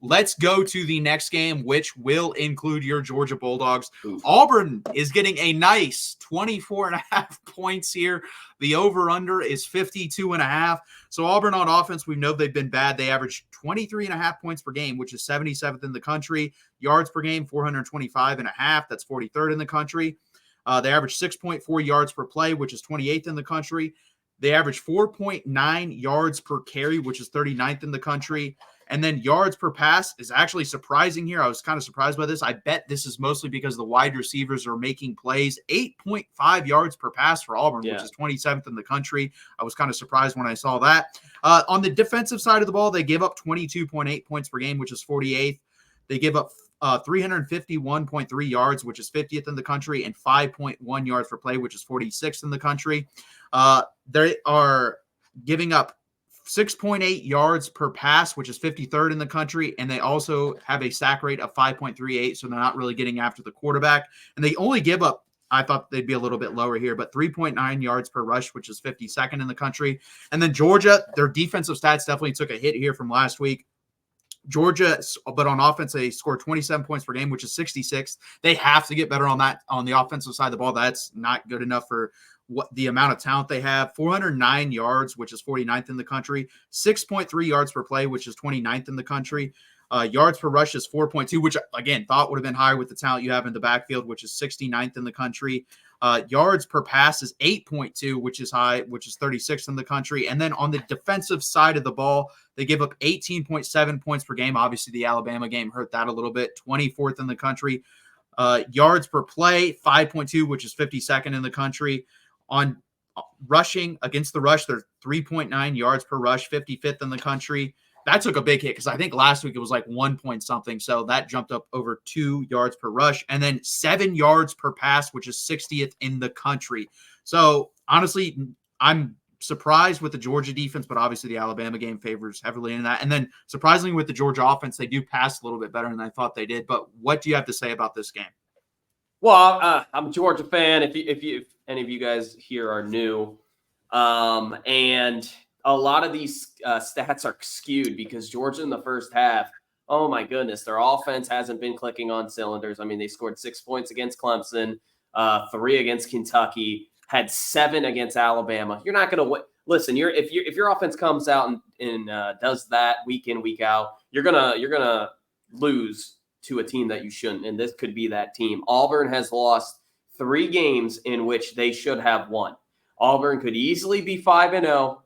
let's go to the next game, which will include your Georgia Bulldogs. Oof. Auburn is getting a nice 24.5 points here. The over-under is 52.5. So Auburn on offense, we know they've been bad. They average 23.5 points per game, which is 77th in the country. Yards per game, 425.5. That's 43rd in the country. They average 6.4 yards per play, which is 28th in the country. They average 4.9 yards per carry, which is 39th in the country. And then yards per pass is actually surprising here. I was kind of surprised by this. I bet this is mostly because the wide receivers are making plays. 8.5 yards per pass for Auburn, which is 27th in the country. I was kind of surprised when I saw that. On the defensive side of the ball, they give up 22.8 points per game, which is 48th. They give up 351.3 yards, which is 50th in the country, and 5.1 yards per play, which is 46th in the country. They are giving up 6.8 yards per pass, which is 53rd in the country, and they also have a sack rate of 5.38, so they're not really getting after the quarterback. And they only give up, I thought they'd be a little bit lower here, but 3.9 yards per rush, which is 52nd in the country. And then Georgia, their defensive stats definitely took a hit here from last week. Georgia, but on offense, they scored 27 points per game, which is 66th. They have to get better on that on the offensive side of the ball. That's not good enough for what the amount of talent they have. 409 yards, which is 49th in the country. 6.3 yards per play, which is 29th in the country. Yards per rush is 4.2, which, again, thought would have been higher with the talent you have in the backfield, which is 69th in the country. Yards per pass is 8.2, which is high, which is 36th in the country. And then on the defensive side of the ball, they give up 18.7 points per game. Obviously, the Alabama game hurt that a little bit. 24th in the country. Yards per play, 5.2, which is 52nd in the country. On rushing against the rush, they're 3.9 yards per rush, 55th in the country. That took a big hit because I think last week it was like 1 point something. So that jumped up over 2 yards per rush, and then 7 yards per pass, which is 60th in the country. So honestly, I'm surprised with the Georgia defense, but obviously the Alabama game favors heavily in that. And then surprisingly with the Georgia offense, they do pass a little bit better than I thought they did. But what do you have to say about this game? Well, I'm a Georgia fan. If any of you guys here are new, and a lot of these stats are skewed because Georgia in the first half, oh my goodness, their offense hasn't been clicking on cylinders. I mean, they scored 6 points against Clemson, 3 against Kentucky, had 7 against Alabama. You're not going to listen. If your offense comes out and does that week in, week out, you're gonna lose to a team that you shouldn't, and this could be that team. Auburn has lost 3 games in which they should have won. Auburn could easily be 5-0.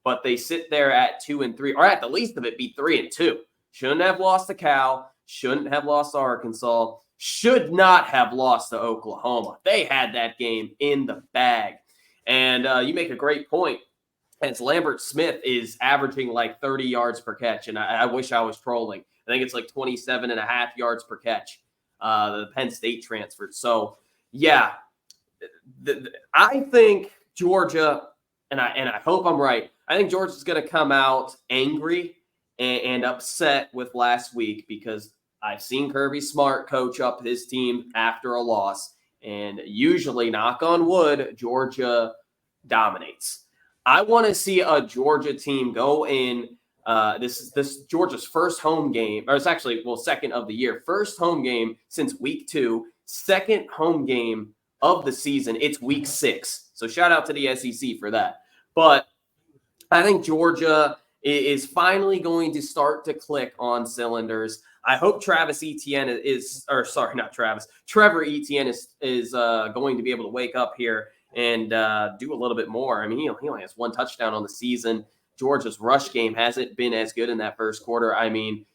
But they sit there at 2-3, or at the least of it, be 3-2. Shouldn't have lost to Cal. Shouldn't have lost to Arkansas. Should not have lost to Oklahoma. They had that game in the bag. And you make a great point. As Lambert Smith is averaging like 30 yards per catch, and I wish I was trolling. I think it's like 27.5 yards per catch. The Penn State transfer. So yeah, I think Georgia, and I hope I'm right. I think Georgia's going to come out angry and upset with last week because I've seen Kirby Smart coach up his team after a loss, and usually, knock on wood, Georgia dominates. I want to see a Georgia team go in. This Georgia's first home game, or it's actually, second of the year. First home game since week 2, second home game of the season. It's week 6. So shout out to the SEC for that. But I think Georgia is finally going to start to click on cylinders. I hope Trevor Etienne is going to be able to wake up here and do a little bit more. I mean, he only has 1 touchdown on the season. Georgia's rush game hasn't been as good in that first quarter. I mean,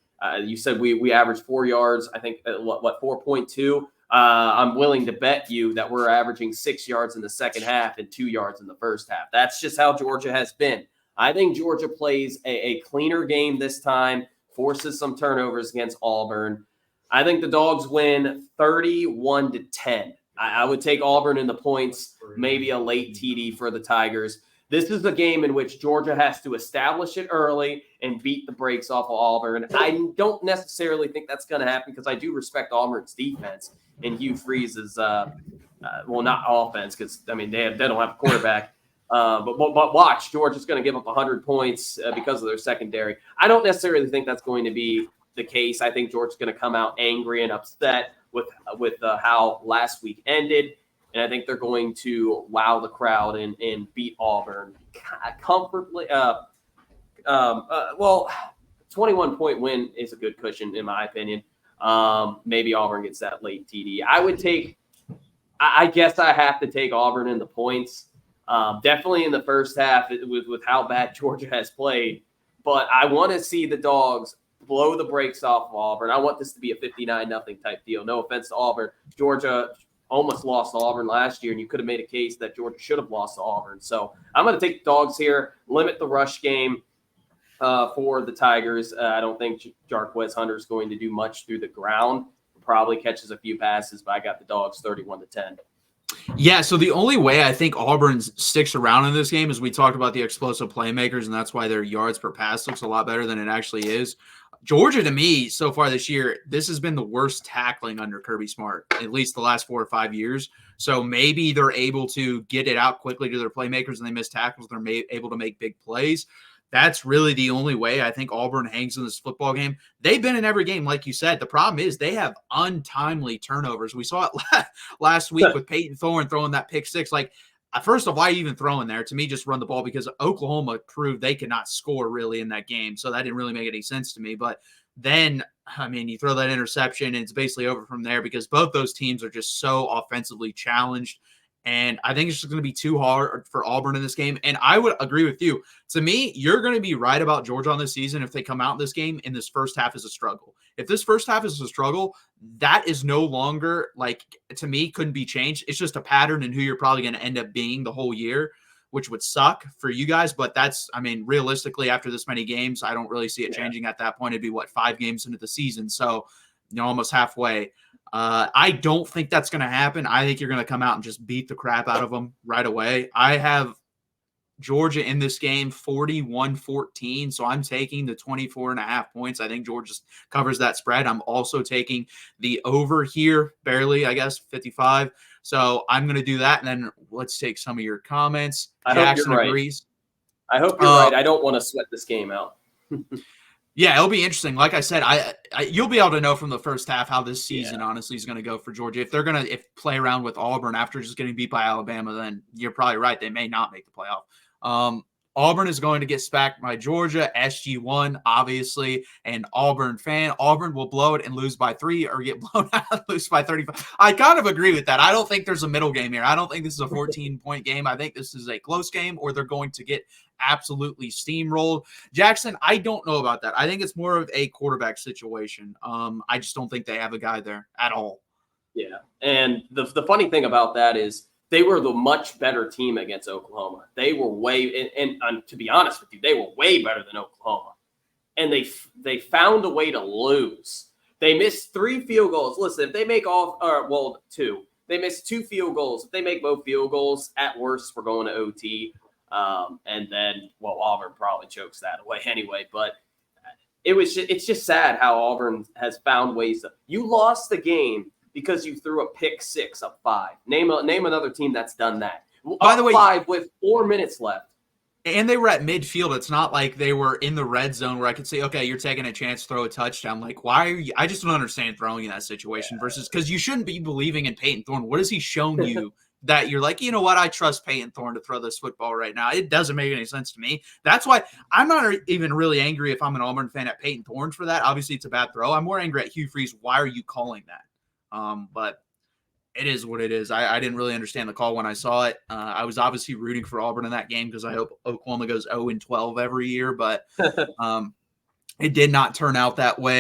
you said we averaged 4 yards. I think 4.2. I'm willing to bet you that we're averaging 6 yards in the second half and 2 yards in the first half. That's just how Georgia has been. I think Georgia plays a cleaner game this time, forces some turnovers against Auburn. I think the Dogs win 31-10. I would take Auburn in the points, maybe a late TD for the Tigers. This is a game in which Georgia has to establish it early and beat the brakes off of Auburn. I don't necessarily think that's going to happen because I do respect Auburn's defense and Hugh Freeze's, not offense because, I mean, they don't have a quarterback. But watch, Georgia's going to give up 100 points because of their secondary. I don't necessarily think that's going to be the case. I think Georgia's going to come out angry and upset with how last week ended. And I think they're going to wow the crowd and beat Auburn comfortably. 21-point win is a good cushion, in my opinion. Maybe Auburn gets that late TD. I guess I have to take Auburn in the points. Definitely in the first half with how bad Georgia has played. But I want to see the Dogs blow the brakes off of Auburn. I want this to be a 59-0 type deal. No offense to Auburn. Georgia almost lost to Auburn last year, and you could have made a case that Georgia should have lost to Auburn. So I'm going to take the Dogs here, limit the rush game for the Tigers. I don't think Jarquez Hunter is going to do much through the ground. Probably catches a few passes, but I got the Dogs 31-10. Yeah, so the only way I think Auburn sticks around in this game is we talked about the explosive playmakers, and that's why their yards per pass looks a lot better than it actually is. Georgia, to me, so far this year, this has been the worst tackling under Kirby Smart, at least the last 4 or 5 years. So maybe they're able to get it out quickly to their playmakers and they miss tackles. They're able to make big plays. That's really the only way I think Auburn hangs in this football game. They've been in every game, like you said. The problem is they have untimely turnovers. We saw it last week with Peyton Thorne throwing that pick six. Like, first of all, why even throw in there? To me, just run the ball because Oklahoma proved they could not score really in that game. So that didn't really make any sense to me. But then, I mean, you throw that interception and it's basically over from there because both those teams are just so offensively challenged. And I think it's just going to be too hard for Auburn in this game. And I would agree with you. To me, you're going to be right about Georgia on this season if they come out in this game and this first half is a struggle. If this first half is a struggle, that is no longer, like, to me, couldn't be changed. It's just a pattern in who you're probably going to end up being the whole year, which would suck for you guys. But that's, I mean, realistically, after this many games, I don't really see it changing at that point. It'd be, 5 games into the season? So, almost halfway. I don't think that's going to happen. I think you're going to come out and just beat the crap out of them right away. I have Georgia in this game 41-14, so I'm taking the 24.5 points. I think Georgia covers that spread. I'm also taking the over here, barely, I guess, 55. So I'm going to do that, and then let's take some of your comments. Jackson agrees. I hope you're right. I don't want to sweat this game out. Yeah, it'll be interesting. Like I said, you'll be able to know from the first half how this season honestly is going to go for Georgia. If they're going to play around with Auburn after just getting beat by Alabama, then you're probably right. They may not make the playoff. Auburn is going to get spacked by Georgia, SG1, obviously, an Auburn fan. Auburn will blow it and lose by 3 or get blown out and lose by 35. I kind of agree with that. I don't think there's a middle game here. I don't think this is a 14-point game. I think this is a close game or they're going to get absolutely steamrolled. Jackson, I don't know about that. I think it's more of a quarterback situation. I just don't think they have a guy there at all. Yeah, and the funny thing about that is they were the much better team against Oklahoma. They were and to be honest with you, they were way better than Oklahoma. And they found a way to lose. They missed 3 field goals. Listen, if they make 2. They missed 2 field goals. If they make both field goals, at worst, we're going to OT. And then, Auburn probably chokes that away anyway. But it's just sad how Auburn has found ways to. You lost the game because you threw a pick 6 up 5. Name another team that's done that. By the way, 5 with 4 minutes left. And they were at midfield. It's not like they were in the red zone where I could say, okay, you're taking a chance to throw a touchdown. Like, why are you? I just don't understand throwing in that situation versus because you shouldn't be believing in Peyton Thorne. What has he shown you that you're like, you know what? I trust Peyton Thorne to throw this football right now. It doesn't make any sense to me. That's why I'm not even really angry if I'm an Auburn fan at Peyton Thorne for that. Obviously, it's a bad throw. I'm more angry at Hugh Freeze. Why are you calling that? But it is what it is. I didn't really understand the call when I saw it. I was obviously rooting for Auburn in that game because I hope Oklahoma goes 0-12 every year, but it did not turn out that way.